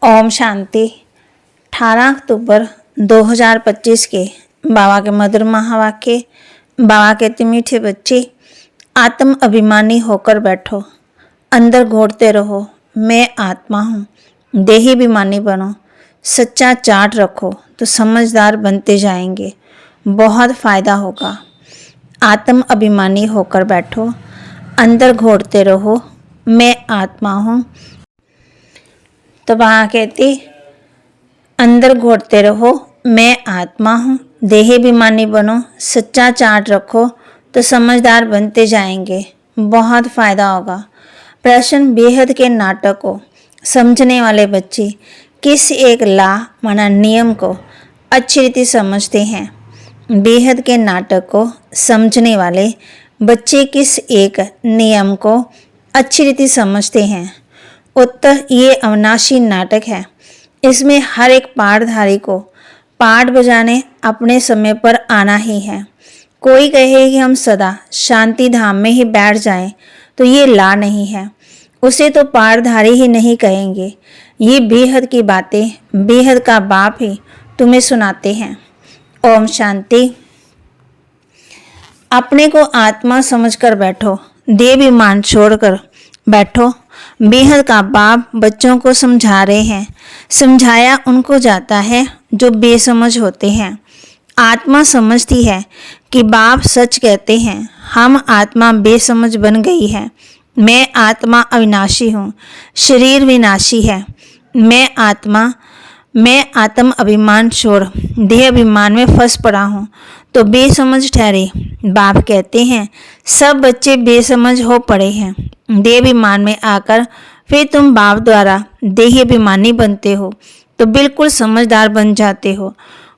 ओम शांति। 18 अक्टूबर 2025 के बाबा के मधुर महावाक्य। बाबा कहते मीठे बच्चे, आत्म अभिमानी होकर बैठो, अंदर घोटते रहो मैं आत्मा हूँ। देही अभिमानी बनो, सच्चा चार्ट रखो तो समझदार बनते जाएंगे, बहुत फ़ायदा होगा। आत्म अभिमानी होकर बैठो, अंदर घोटते रहो मैं आत्मा हूँ। तो वहाँ कहती, अंदर घोटते रहो मैं आत्मा हूँ। देही अभिमानी बनो, सच्चा चार्ट रखो तो समझदार बनते जाएंगे, बहुत फ़ायदा होगा। प्रश्न, बेहद के नाटक को समझने वाले बच्चे किस एक ला माना नियम को अच्छी रीति समझते हैं? बेहद के नाटक को समझने वाले बच्चे किस एक नियम को अच्छी रीति समझते हैं? उत्तर, ये अविनाशी नाटक है। इसमें हर एक पाठधारी को पाठ बजाने अपने समय पर आना ही है। कोई कहे कि हम सदा शांति धाम में ही बैठ जाएं, तो ये ला नहीं है, उसे तो पाठधारी ही नहीं कहेंगे। ये बेहद की बातें बेहद का बाप ही तुम्हें सुनाते हैं। ओम शांति। अपने को आत्मा समझकर बैठो, देह अभिमान छोड़कर बैठो। बेहद का बाप बच्चों को समझा रहे हैं। समझाया उनको जाता है जो बेसमझ होते हैं। आत्मा समझती है कि बाप सच कहते हैं। हम आत्मा बेसमझ बन गई है। मैं आत्मा अविनाशी हूँ, शरीर विनाशी है। मैं आत्म अभिमान छोड़ देह अभिमान में फंस पड़ा हूँ तो बेसमझ ठहरे। बाप कहते हैं सब बच्चे बेसमझ हो पड़े हैं। देह अभिमान में आकर फिर तुम बाप द्वारा देही अभिमानी बनते हो तो बिल्कुल समझदार बन जाते हो।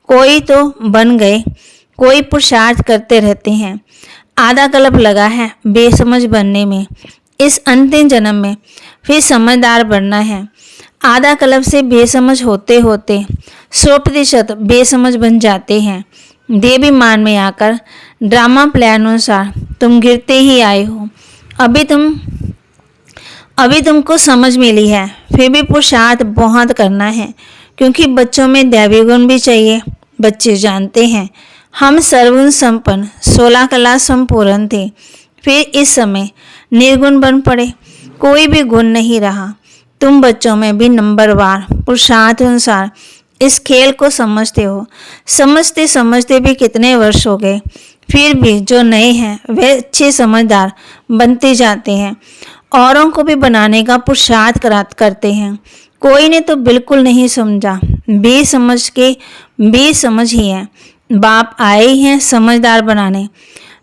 कोई तो बन गए, कोई पुरुषार्थ करते रहते हैं। आधा कल्प लगा है बेसमझ बनने में। इस अंतिम जन्म में फिर समझदार बनना है। आधा कल्प से बेसमझ होते होते 100% बेसमझ बन जाते हैं। देह अभिमान में आकर ड्रामा प्लान अनुसार तुम गिरते ही आए हो। अभी तुमको समझ मिली है, फिर भी पुरुषार्थ बहुत करना है, क्योंकि बच्चों में दैवी गुण भी चाहिए। बच्चे जानते हैं हम सर्वगुण संपन्न 16 कला संपूर्ण थे, फिर इस समय निर्गुण बन पड़े, कोई भी गुण नहीं रहा। तुम बच्चों में भी नंबरवार पुरुषार्थ अनुसार इस खेल को समझते हो। समझते समझते भी कितने वर्ष हो गए, फिर भी जो नए हैं वे अच्छे समझदार बनते जाते हैं। औरों को भी बनाने का पुरुषार्थ करते हैं। कोई ने तो बिल्कुल नहीं समझा, बेसमझ के बेसमझ ही है। बाप आए ही हैं समझदार बनाने।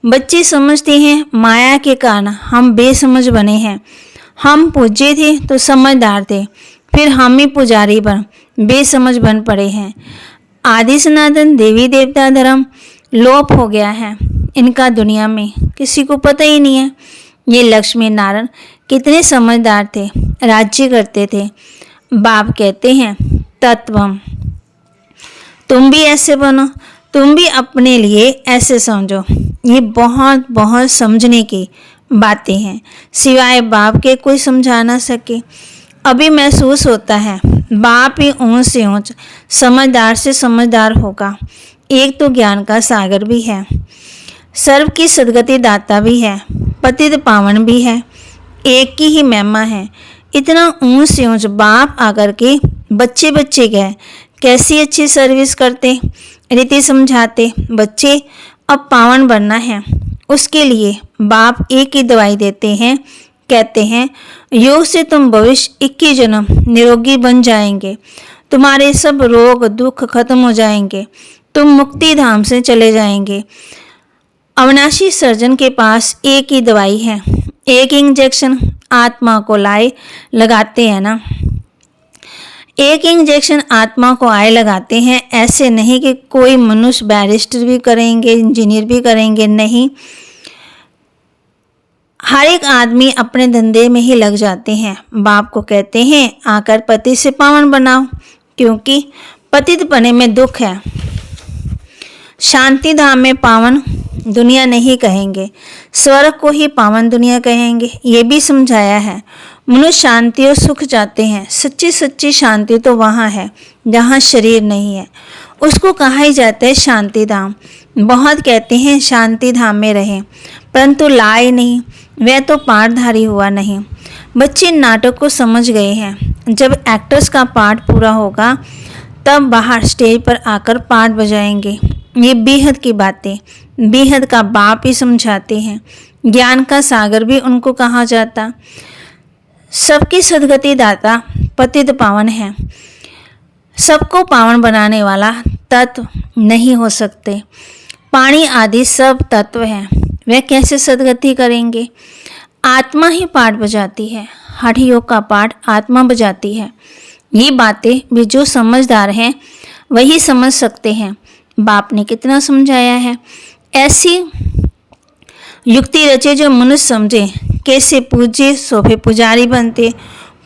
बच्चे समझते हैं माया के कारण हम बेसमझ बने हैं। हम पूज्य थे तो समझदार थे, फिर हम ही पुजारी बन बेसमझ बन पड़े हैं। आदि सनातन देवी देवता धर्म लोप हो गया है। इनका दुनिया में किसी को पता ही नहीं है। ये लक्ष्मी नारायण कितने समझदार थे, राज्य करते थे। बाप कहते हैं तत्वम, तुम भी ऐसे बनो, तुम भी अपने लिए ऐसे समझो। ये बहुत बहुत समझने की बातें हैं, सिवाय बाप के कोई समझा ना सके। अभी महसूस होता है बाप ही ऊंच से ऊंच समझदार से समझदार होगा। एक तो ज्ञान का सागर भी है, सर्व की सदगति दाता भी है, पतित पावन भी है, एक की ही महिमा है। इतना ऊंच से ऊंच बाप आकर के बच्चे बच्चे गए, कैसी अच्छी सर्विस करते, रीति समझाते। बच्चे अब पावन बनना है, उसके लिए बाप एक ही दवाई देते हैं। कहते हैं योग से तुम भविष्य 21 जन्म निरोगी बन जाएंगे। तुम्हारे सब रोग दुख खत्म हो जाएंगे, तुम मुक्ति धाम से चले जाएंगे। अविनाशी सर्जन के पास एक ही दवाई है, एक इंजेक्शन आत्मा को लगाते हैं ना। एक इंजेक्शन आत्मा को लगाते हैं। ऐसे नहीं कि कोई मनुष्य बैरिस्टर भी करेंगे, इंजीनियर भी करेंगे, नहीं। हर एक आदमी अपने धंधे में ही लग जाते हैं। बाप को कहते हैं आकर पति से पावन बनाओ, क्योंकि पतित पने में दुख है। शांति धाम में पावन दुनिया नहीं कहेंगे, स्वर्ग को ही पावन दुनिया कहेंगे। ये भी समझाया है। मनुष्य शांति और सुख चाहते हैं। सच्ची सच्ची शांति तो वहाँ है जहाँ शरीर नहीं है, उसको कहा ही जाता है शांति धाम। बहुत कहते हैं शांति धाम में रहें, परंतु लाए नहीं, वह तो पाठधारी हुआ नहीं। बच्चे नाटक को समझ गए हैं। जब एक्टर्स का पाठ पूरा होगा तब बाहर स्टेज पर आकर पाठ बजाएंगे। ये बेहद की बातें बेहद का बाप ही समझाते हैं। ज्ञान का सागर भी उनको कहा जाता। सबकी सदगति दाता पतित पावन है। सबको पावन बनाने वाला तत्व नहीं हो सकते। पानी आदि सब तत्व हैं, वे कैसे सदगति करेंगे? आत्मा ही पाठ बजाती है। हठ योग का पाठ आत्मा बजाती है। ये बातें भी जो समझदार हैं वही समझ सकते हैं। बाप ने कितना समझाया है। ऐसी युक्ति रचे जो मनुष्य समझे। कैसे पूज्य सो फिर पुजारी बनते।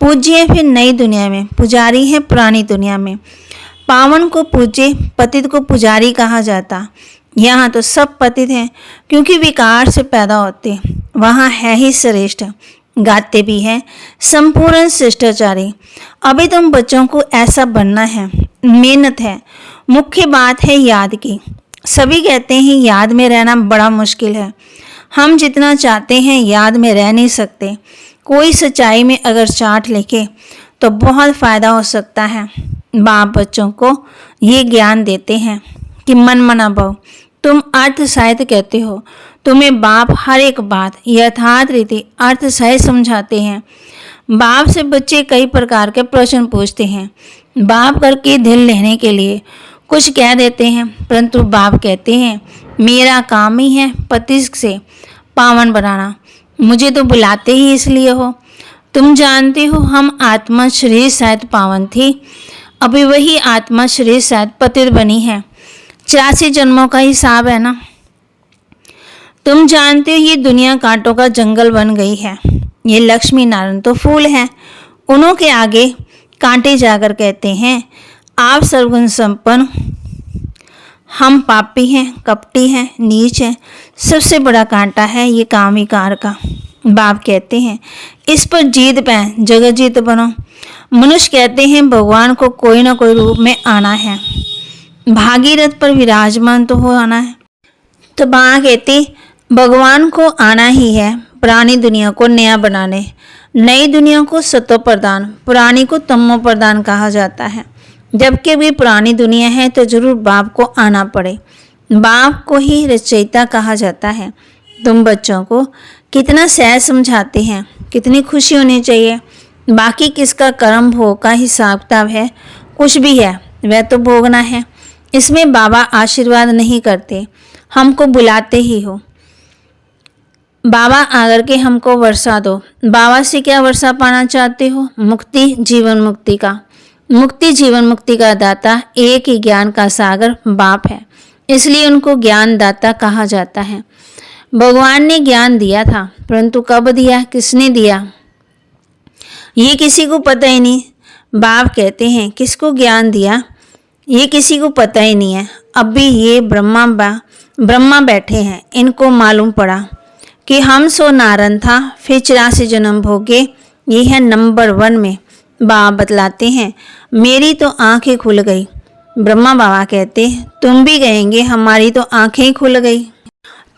पूज्य है फिर नई दुनिया में, पुजारी है पुरानी दुनिया में। पावन को पूज्य, पतित को पुजारी कहा जाता। यहाँ तो सब पतित हैं क्योंकि विकार से पैदा होते। वहाँ है ही श्रेष्ठ, गाते भी हैं संपूर्ण शिष्टाचारी। अभी तुम बच्चों को ऐसा बनना है, मेहनत है। मुख्य बात है याद की। सभी कहते हैं याद में रहना बड़ा मुश्किल है। हम जितना चाहते हैं याद में रह नहीं सकते। कोई सच्चाई में अगर चार्ट लिखे तो बहुत फ़ायदा हो सकता है। बाप बच्चों को ये ज्ञान देते हैं कि मन मना भव। तुम अर्थ सहित कहते हो, तुम्हें बाप हर एक बात यथार्थ रीति अर्थ सहित समझाते हैं। बाप से बच्चे कई प्रकार के प्रश्न पूछते हैं। बाप करके दिल लेने के लिए कुछ कह देते हैं, परंतु बाप कहते हैं मेरा काम ही है पति से पावन बनाना। मुझे तो बुलाते ही इसलिए हो। तुम जानते हो हम आत्मा शरीर शायद पावन थी, अभी वही आत्मा शरीर शायद पतित बनी है। 84 जन्मों का हिसाब है ना। तुम जानते हो ये दुनिया कांटों का जंगल बन गई है। ये लक्ष्मी नारायण तो फूल हैं, उन्हों के आगे कांटे जाकर कहते हैं आप सर्वगुण संपन्न, हम पापी हैं, कपटी हैं, नीच हैं। सबसे बड़ा कांटा है ये काम विकार का। बाप कहते हैं इस पर जीत पाए, जगत जीत बनो। मनुष्य कहते हैं भगवान को कोई ना कोई रूप में आना है, भागीरथ पर विराजमान तो हो आना है। तो माँ कहती भगवान को आना ही है पुरानी दुनिया को नया बनाने। नई दुनिया को सतो प्रदान, पुरानी को तमो प्रदान कहा जाता है। जबकि भी पुरानी दुनिया है तो जरूर बाप को आना पड़े। बाप को ही रचयिता कहा जाता है। तुम बच्चों को कितना सहज समझाते हैं, कितनी खुशी होनी चाहिए। बाकी किसका कर्म भोग का हिसाब किताब है, कुछ भी है वह तो भोगना है। इसमें बाबा आशीर्वाद नहीं करते, हमको बुलाते ही हो। बाबा आकर के हमको वर्षा दो। बाबा से क्या वर्षा पाना चाहते हो? मुक्ति, जीवन मुक्ति का। मुक्ति जीवन मुक्ति का दाता एक ही ज्ञान का सागर बाप है, इसलिए उनको ज्ञान दाता कहा जाता है। भगवान ने ज्ञान दिया था, परंतु कब दिया, किसने दिया, ये किसी को पता ही नहीं। बाप कहते हैं किसको ज्ञान दिया ये किसी को पता ही नहीं है। अब भी ये ब्रह्मा बैठे हैं, इनको मालूम पड़ा कि हम सो नारन था, फिर 84 जन्म भोगे, ये है नंबर 1 में। बाबा बतलाते हैं मेरी तो आंखें खुल गई। ब्रह्मा बाबा कहते तुम भी कहेंगे हमारी तो आंखें ही खुल गई।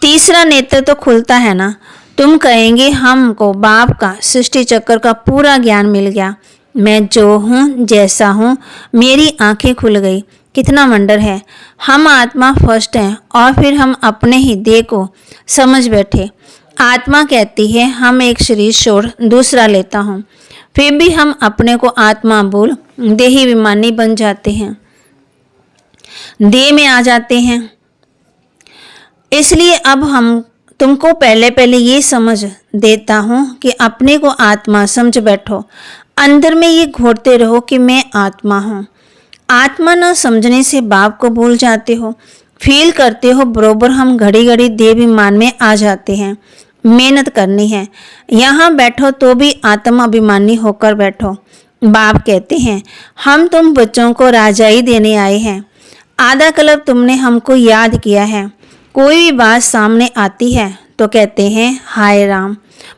तीसरा नेत्र तो खुलता है ना। तुम कहेंगे हमको बाप का सृष्टि चक्र का पूरा ज्ञान मिल गया। मैं जो हूँ जैसा हूँ, मेरी आंखें खुल गई। कितना वंडर है। हम आत्मा फर्स्ट हैं और फिर हम अपने ही देह को समझ बैठे। आत्मा कहती है हम एक शरीर छोड़ दूसरा लेता हूँ, फिर भी हम अपने को आत्मा बोल देही विमानी बन जाते हैं, देह में आ जाते हैं। इसलिए अब हम तुमको पहले ये समझ देता हूँ कि अपने को आत्मा समझ बैठो। अंदर में ये घोटते रहो कि मैं आत्मा हूँ। आत्मा न समझने से बाप को भूल जाते हो, फील करते हो बरोबर हम घड़ी घड़ी देह विमान में आ जाते हैं। मेहनत करनी है, यहाँ बैठो तो भी आत्मा अभिमानी होकर बैठो। बाप कहते हैं हम तुम बच्चों को राजाई देने आए हैं। आधा कल्प तुमने हमको याद किया है। कोई भी बात सामने आती है तो कहते हैं हाय राम,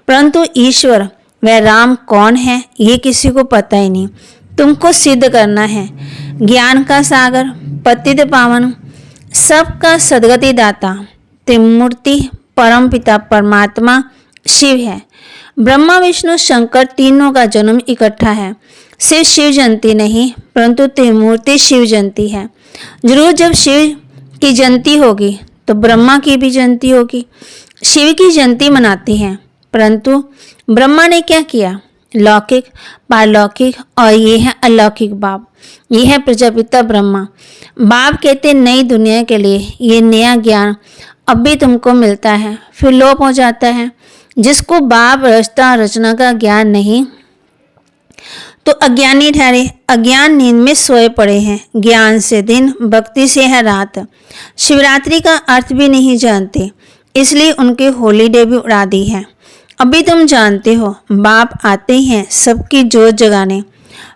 परंतु ईश्वर वह राम कौन है ये किसी को पता ही नहीं। तुमको सिद्ध करना है। ज्ञान का सागर, पतित पावन, सबका सदगति दाता, त्रिमूर्ति परम पिता परमात्मा शिव है। ब्रह्मा विष्णु शंकर तीनों का जन्म इकट्ठा है। सिर्फ शिव जयंती नहीं परंतु त्रिमूर्ति शिव जयंती है। जरूर जब शिव की जयंती होगी तो ब्रह्मा की भी जयंती होगी। शिव की जयंती मनाते हैं परंतु ब्रह्मा ने क्या किया? लौकिक, पारलौकिक और ये है अलौकिक बाप। ये है प्रजापिता ब्रह्मा। बाप कहते नई दुनिया के लिए ये नया ज्ञान अब भी तुमको मिलता है, फिर लोप हो जाता है। जिसको बाप रचता रचना का ज्ञान नहीं तो अज्ञानी ठहरे। अज्ञान नींद में सोए पड़े हैं। ज्ञान से दिन, भक्ति से है रात। शिवरात्रि का अर्थ भी नहीं जानते, इसलिए उनके हॉलीडे भी उड़ा दी है। अभी तुम जानते हो बाप आते हैं सबकी जोत जगाने।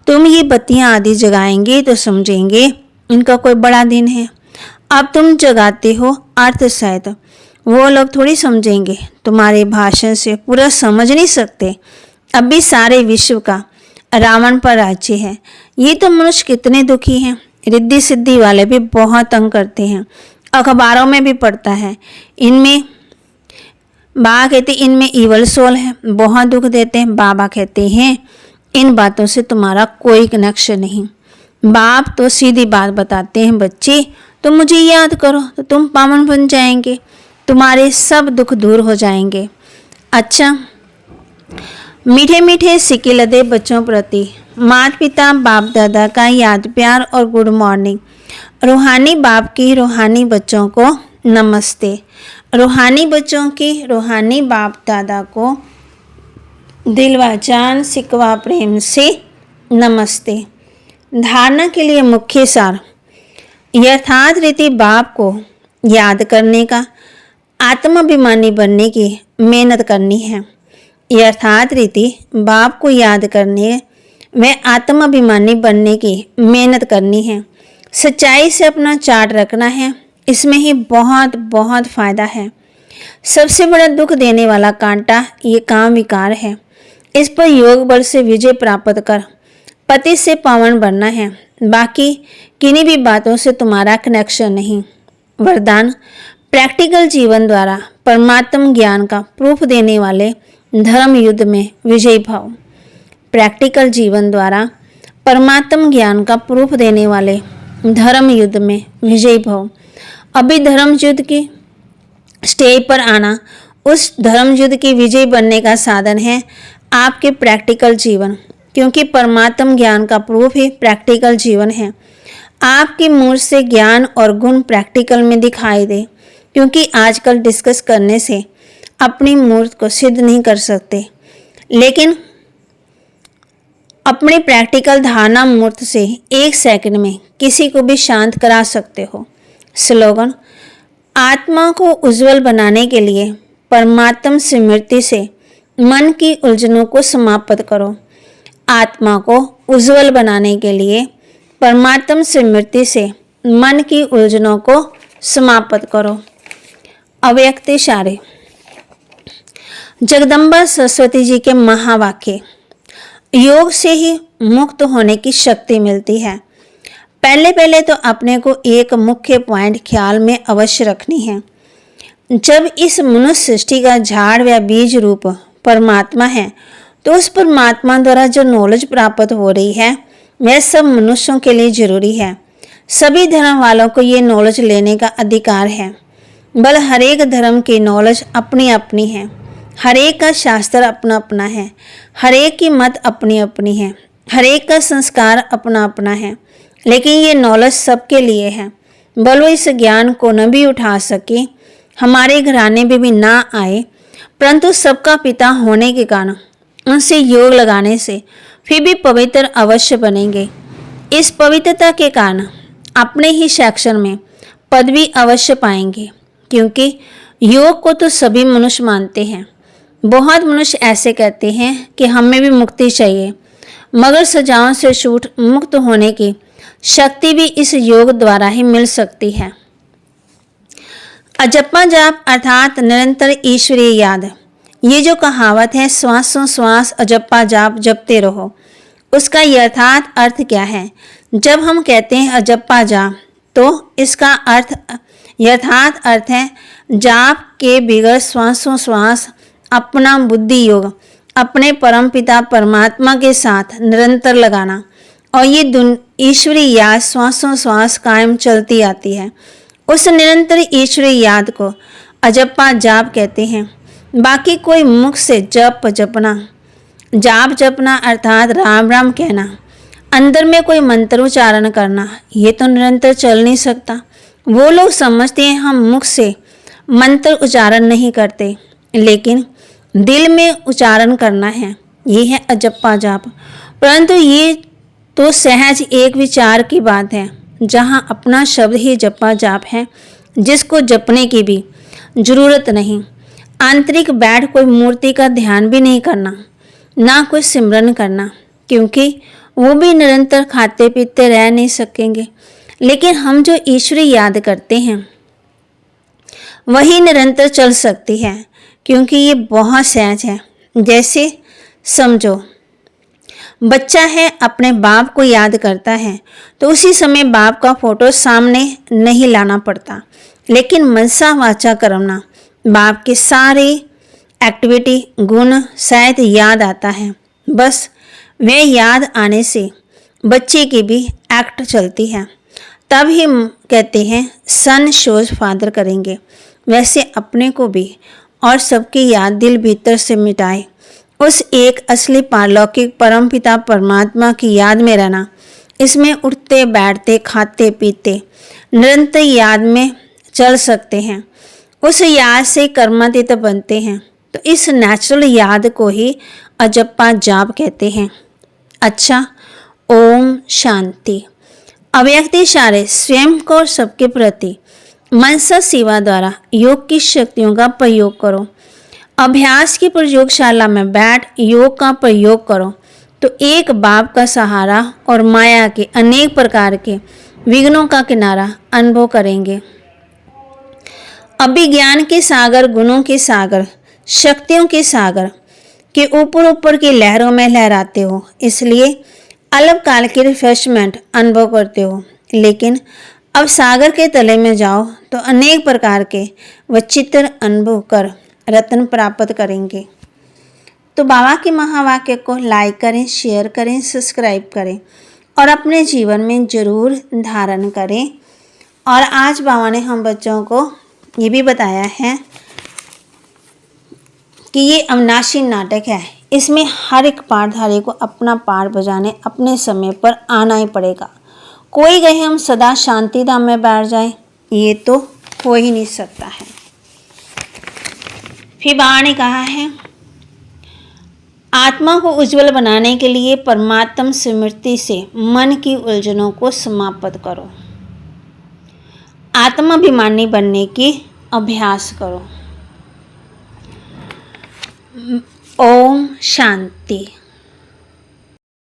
तुम ये बत्तियां आदि जगाएंगे तो समझेंगे इनका कोई बड़ा दिन है। अब तुम जगाते हो अर्थ सहित, वो लोग थोड़ी समझेंगे। तुम्हारे भाषण से पूरा समझ नहीं सकते। अभी सारे विश्व का रावण पर राज्य है। ये तो मनुष्य कितने दुखी हैं। रिद्धि सिद्धि वाले भी बहुत तंग करते हैं। अखबारों में भी पढ़ता है। इनमें बाबा कहते इनमें ईवल सोल है, बहुत दुख देते हैं। बाबा कहते हैं इन बातों से तुम्हारा कोई कनेक्शन नहीं। बाप तो सीधी बात बताते हैं, बच्चे तुम मुझे याद करो तो तुम पावन बन जाएंगे, तुम्हारे सब दुख दूर हो जाएंगे। अच्छा, मीठे मीठे सिक्के लदे बच्चों प्रति माता पिता बाप दादा का याद प्यार और गुड मॉर्निंग। रूहानी बाप की रूहानी बच्चों को नमस्ते। रूहानी बच्चों की रूहानी बाप दादा को दिल व जान सिकवा प्रेम से नमस्ते। धारणा के लिए मुख्य सार, यथार्थ रीति बाप को याद करने का, आत्माभिमानी बनने की मेहनत करनी है। यथार्थ रीति बाप को याद करने व आत्माभिमानी बनने की मेहनत करनी है। सच्चाई से अपना चार्ट रखना है, इसमें ही बहुत बहुत फायदा है। सबसे बड़ा दुख देने वाला कांटा ये काम विकार है। इस पर योग बल से विजय प्राप्त कर पति से पावन बनना है। बाकी किन्हीं भी बातों से तुम्हारा कनेक्शन नहीं। वरदान, प्रैक्टिकल जीवन द्वारा परमात्म ज्ञान का प्रूफ देने वाले धर्म युद्ध में विजयी भाव। प्रैक्टिकल जीवन द्वारा परमात्म ज्ञान का प्रूफ देने वाले धर्म युद्ध में विजयी भाव। अभी धर्म युद्ध की स्टेज पर आना उस धर्म युद्ध की विजय बनने का साधन है आपके प्रैक्टिकल जीवन, क्योंकि परमात्म ज्ञान का प्रूफ ही प्रैक्टिकल जीवन है। आपकी मूर्त से ज्ञान और गुण प्रैक्टिकल में दिखाई दे, क्योंकि आजकल डिस्कस करने से अपनी मूर्त को सिद्ध नहीं कर सकते, लेकिन अपनी प्रैक्टिकल धारणा मूर्त से एक सेकंड में किसी को भी शांत करा सकते हो। स्लोगन, आत्मा को उज्जवल बनाने के लिए परमात्म स्मृति से मन की उलझनों को समाप्त करो। आत्मा को उज्जवल बनाने के लिए परमात्म स्मृति से मन की उलझनों को समाप्त करो। अव्यक्त इशारे, जगदम्बा सरस्वती जी के महावाक्य। योग से ही मुक्त होने की शक्ति मिलती है। पहले तो अपने को एक मुख्य पॉइंट ख्याल में अवश्य रखनी है। जब इस मनुष्य सृष्टि का झाड़ व बीज रूप परमात्मा है, तो उस परमात्मा द्वारा जो नॉलेज प्राप्त हो रही है वह सब मनुष्यों के लिए जरूरी है। सभी धर्म वालों को ये नॉलेज लेने का अधिकार है। बल हर एक धर्म की नॉलेज अपनी अपनी है। हर एक का शास्त्र अपना अपना है। हर एक की मत अपनी अपनी है। हर एक का संस्कार अपना अपना है, लेकिन ये नॉलेज सबके लिए है। बल वो इस ज्ञान को न भी उठा सके, हमारे घराने में भी ना आए, परंतु सबका पिता होने के कारण उनसे योग लगाने से फिर भी पवित्र अवश्य बनेंगे। इस पवित्रता के कारण अपने ही सेक्शन में पदवी अवश्य पाएंगे, क्योंकि योग को तो सभी मनुष्य मानते हैं। बहुत मनुष्य ऐसे कहते हैं कि हमें भी मुक्ति चाहिए, मगर सजाओं से छूट मुक्त होने की शक्ति भी इस योग द्वारा ही मिल सकती है। अजप्पा जाप अर्थात निरंतर ईश्वरीय याद, ये जो कहावत है श्वासों श्वास अजप्पा जाप जपते रहो, उसका यथार्थ अर्थ क्या है? जब हम कहते हैं अजप्पा जाप तो इसका यथार्थ अर्थ है जाप के बिगड़ श्वासों श्वास अपना बुद्धि योग अपने परम पिता परमात्मा के साथ निरंतर लगाना, और ये ईश्वरी याद श्वासों श्वास कायम चलती आती है। उस निरंतर ईश्वरी याद को अजप्पा जाप कहते हैं। बाकी कोई मुख से जप जपना, जाप जपना अर्थात राम राम कहना, अंदर में कोई मंत्र उच्चारण करना, ये तो निरंतर चल नहीं सकता। वो लोग समझते हैं हम मुख से मंत्र उच्चारण नहीं करते, लेकिन दिल में उच्चारण करना है, ये है अजप्पा जाप। परंतु ये तो सहज एक विचार की बात है, जहाँ अपना शब्द ही जप्पा जाप है, जिसको जपने की भी जरूरत नहीं। आंतरिक बैठ कोई मूर्ति का ध्यान भी नहीं करना, ना कोई सिमरन करना, क्योंकि वो भी निरंतर खाते पीते रह नहीं सकेंगे। लेकिन हम जो ईश्वरी याद करते हैं वही निरंतर चल सकती है, क्योंकि ये बहुत सहज है। जैसे समझो बच्चा है, अपने बाप को याद करता है तो उसी समय बाप का फोटो सामने नहीं लाना पड़ता, लेकिन मनसा वाचा कर्मणा बाप के सारे एक्टिविटी गुण शायद याद आता है। बस वह याद आने से बच्चे की भी एक्ट चलती है, तब ही कहते हैं सन शोज फादर करेंगे। वैसे अपने को भी और सबकी याद दिल भीतर से मिटाए, उस एक असली पारलौकिक परमपिता परमात्मा की याद में रहना, इसमें उठते बैठते खाते पीते निरंतर याद में चल सकते हैं। उस याद से कर्मातीत बनते हैं। तो इस नेचुरल याद को ही अजप्पा जाप कहते हैं। अच्छा, ओम शांति। अव्यक्त इशारे स्वयं को और सबके प्रति मनसा सेवा द्वारा योग की शक्तियों का प्रयोग करो। अभ्यास की प्रयोगशाला में बैठ योग का प्रयोग करो तो एक बाप का सहारा और माया के अनेक प्रकार के विघ्नों का किनारा अनुभव करेंगे। अभी ज्ञान के सागर, गुणों के सागर, शक्तियों के सागर के ऊपर ऊपर की लहरों में लहराते हो, इसलिए अल्पकाल की रिफ्रेशमेंट अनुभव करते हो। लेकिन अब सागर के तले में जाओ तो अनेक प्रकार के विचित्र अनुभव कर रत्न प्राप्त करेंगे। तो बाबा के महावाक्य को लाइक करें, शेयर करें, सब्सक्राइब करें और अपने जीवन में जरूर धारण करें। और आज बाबा ने हम बच्चों को ये भी बताया है कि ये अविनाशी नाटक है, इसमें हर एक पाठधारी को अपना पाठ बजाने अपने समय पर आना ही पड़ेगा। कोई कहे हम सदा शांति धाम में बैठ जाएं, ये तो हो ही नहीं सकता है। फिर बाबा ने कहा है आत्मा को उज्जवल बनाने के लिए परमात्म स्मृति से मन की उलझनों को समाप्त करो। आत्माभिमानी बनने की अभ्यास करो। ओम शांति।